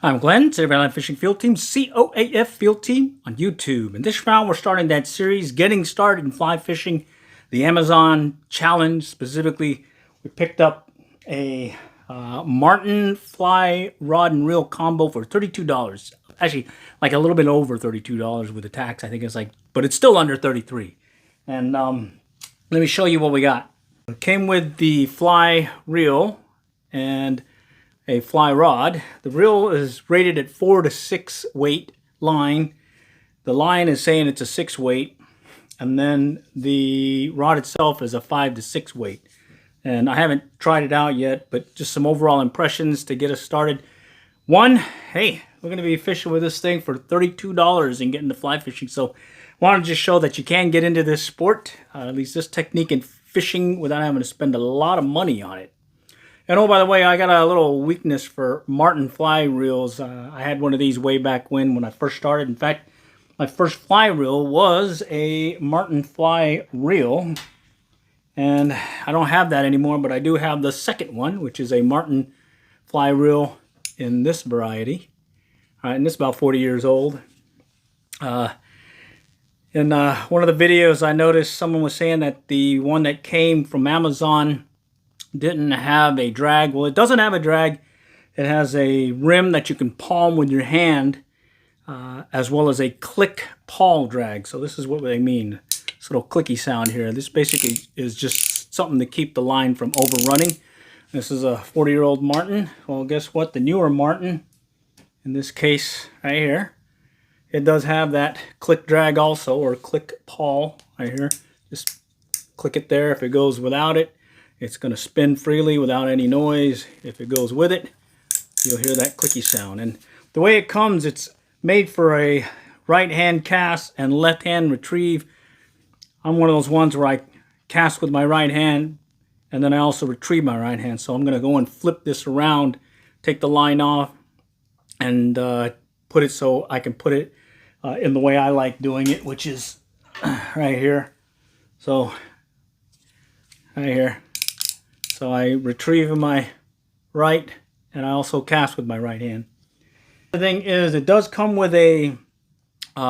I'm Glenn, Tapered Fishing Field Team, COAF Field Team on YouTube. And this round we're starting that series, Getting Started in Fly Fishing, the Amazon Challenge. Specifically, we picked up a Martin fly rod and reel combo for $32. Actually, like a little bit over $32 with the tax. I think it's like, but it's still under 33. And let me show you what we got. It came with the fly reel and a fly rod. The reel is rated at 4 to 6 weight line. The line is saying it's a 6 weight, and then the rod itself is a 5 to 6 weight. And I haven't tried it out yet, but just some overall impressions to get us started. One, hey, we're going to be fishing with this thing for $32 and getting to fly fishing. So I wanted to just show that you can get into this sport, at least this technique in fishing, without having to spend a lot of money on it. And oh, by the way, I got a little weakness for Martin fly reels. I had one of these way back when I first started. In fact, my first fly reel was a Martin fly reel. And I don't have that anymore, but I do have the second one, which is a Martin fly reel in this variety. And this is about 40 years old. In one of the videos, I noticed someone was saying that the one that came from Amazon didn't have a drag. Well, it doesn't have a drag. It has a rim that you can palm with your hand, as well as a click pawl drag. So this is what they mean. This little clicky sound here. This basically is just something to keep the line from overrunning. This is a 40-year-old Martin. Well, guess what? The newer Martin, in this case right here, it does have that click drag also, or click pawl right here. Just click it there. If it goes without it, it's going to spin freely without any noise. If it goes with it, you'll hear that clicky sound. And the way it comes, it's made for a right-hand cast and left-hand retrieve. I'm one of those ones where I cast with my right hand, and then I also retrieve my right hand. So I'm going to go and flip this around, take the line off, and put it so I can put it in the way I like doing it, which is right here. So right here. So I retrieve in my right, and I also cast with my right hand. The thing is, it does come with a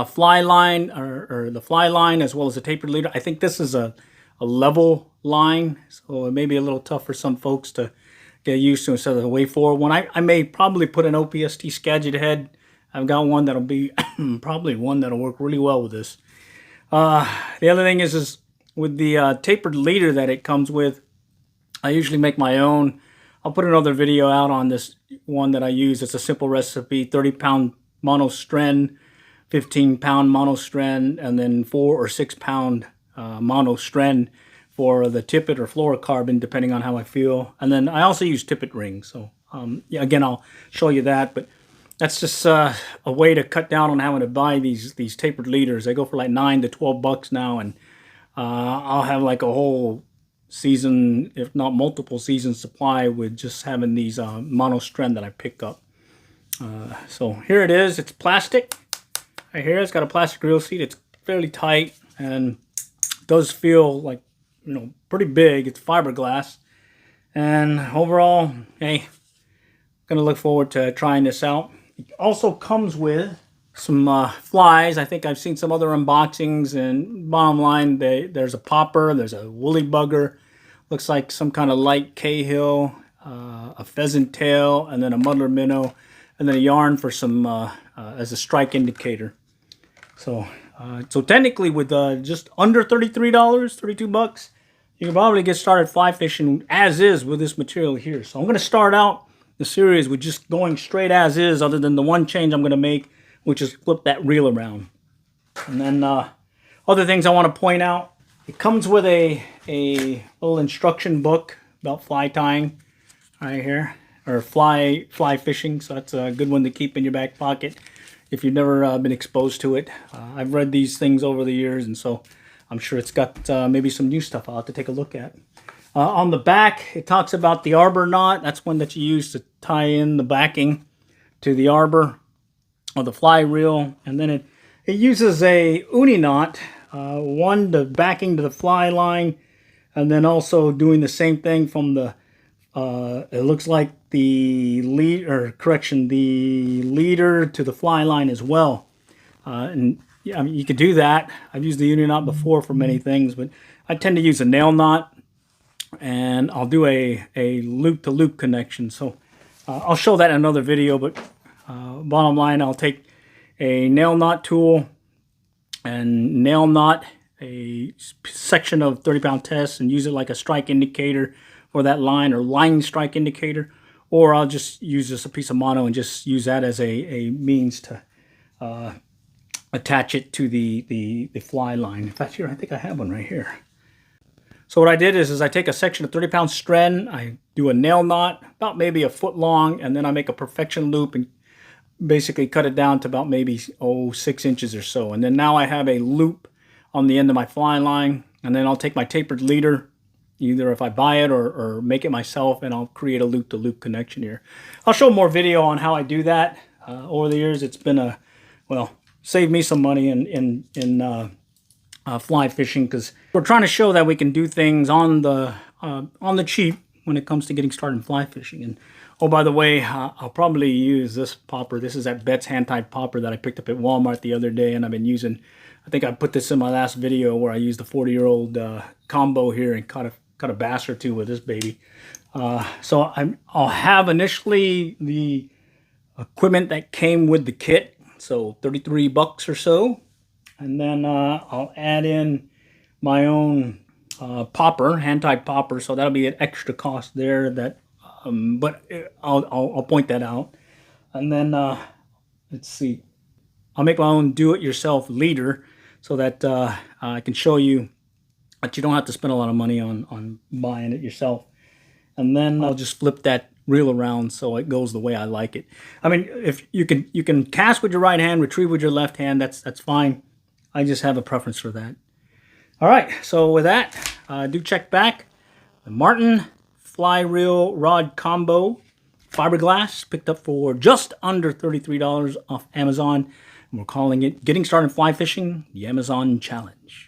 fly line, or the fly line, as well as a tapered leader. I think this is a level line, so it may be a little tough for some folks to get used to instead of the way forward one. I may probably put an OPST Skagit head. I've got one that'll be probably one that'll work really well with this. The other thing is with the tapered leader that it comes with, I usually make my own. I'll put another video out on this one that I use. It's a simple recipe: 30-pound mono strand, 15-pound mono strand, and then 4 or 6-pound mono strand for the tippet or fluorocarbon, depending on how I feel. And then I also use tippet rings. So yeah, again, I'll show you that. But that's just a way to cut down on having to buy these tapered leaders. They go for like $9 to $12 now, and I'll have like a whole season, if not multiple seasons supply, with just having these mono strand that I pick up. So here it is. It's plastic. Right here, it's got a plastic reel seat. It's fairly tight and does feel like, you know, pretty big. It's fiberglass. And overall, hey, gonna look forward to trying this out. It also comes with some flies. I think I've seen some other unboxings, and bottom line, there's a popper, there's a woolly bugger, looks like some kind of light Cahill, a pheasant tail, and then a Muddler minnow, and then a yarn for some as a strike indicator. So technically, with just under $33, 32 bucks, you can probably get started fly fishing as is with this material here. So I'm going to start out the series with just going straight as is, other than the one change I'm going to make, which is flip that reel around. And then other things I want to point out: it comes with a little instruction book about fly tying right here, or fly fishing. So that's a good one to keep in your back pocket if you've never been exposed to it. I've read these things over the years, and so I'm sure it's got maybe some new stuff I'll have to take a look at. On the back, it talks about the Arbor Knot. That's one that you use to tie in the backing to the arbor or the fly reel. And then it uses a Uni-Knot, one to backing to the fly line, and then also doing the same thing from the, it looks like the leader to the fly line as well. And yeah, I mean, you could do that. I've used the Uni-Knot before for many things, but I tend to use a nail knot, and I'll do a loop-to-loop connection. So I'll show that in another video, but bottom line, I'll take a nail knot tool and nail knot a section of 30-pound test and use it like a strike indicator for that line, or line strike indicator, or I'll just use just a piece of mono and just use that as a means to attach it to the fly line. In fact, here, I think I have one right here. So what I did is I take a section of 30-pound strand, I do a nail knot about maybe a foot long, and then I make a perfection loop and basically cut it down to about maybe 6 inches or so. And then now I have a loop on the end of my fly line, and then I'll take my tapered leader, either if I buy it or make it myself, and I'll create a loop-to-loop connection here. I'll show more video on how I do that. Over the years, it's been saved me some money in fly fishing, because we're trying to show that we can do things on the cheap when it comes to getting started in fly fishing. And oh, by the way, I'll probably use this popper. This is that Betts hand-tied popper that I picked up at Walmart the other day, and I've been using. I think I put this in my last video where I used the 40-year-old combo here and caught a bass or two with this baby. So I'll have initially the equipment that came with the kit, so 33 bucks or so, and then I'll add in my own popper, hand-tied popper, so that'll be an extra cost there. That, but I'll point that out, and then let's see, I'll make my own do-it-yourself leader so that I can show you that you don't have to spend a lot of money on buying it yourself. And then I'll just flip that reel around so it goes the way I like it. I mean, if you can cast with your right hand, retrieve with your left hand, that's fine. I just have a preference for that. All right, so with that, do check back. The Martin fly reel rod combo, fiberglass, picked up for just under $33 off Amazon. And we're calling it Getting Started Fly Fishing, the Amazon Challenge.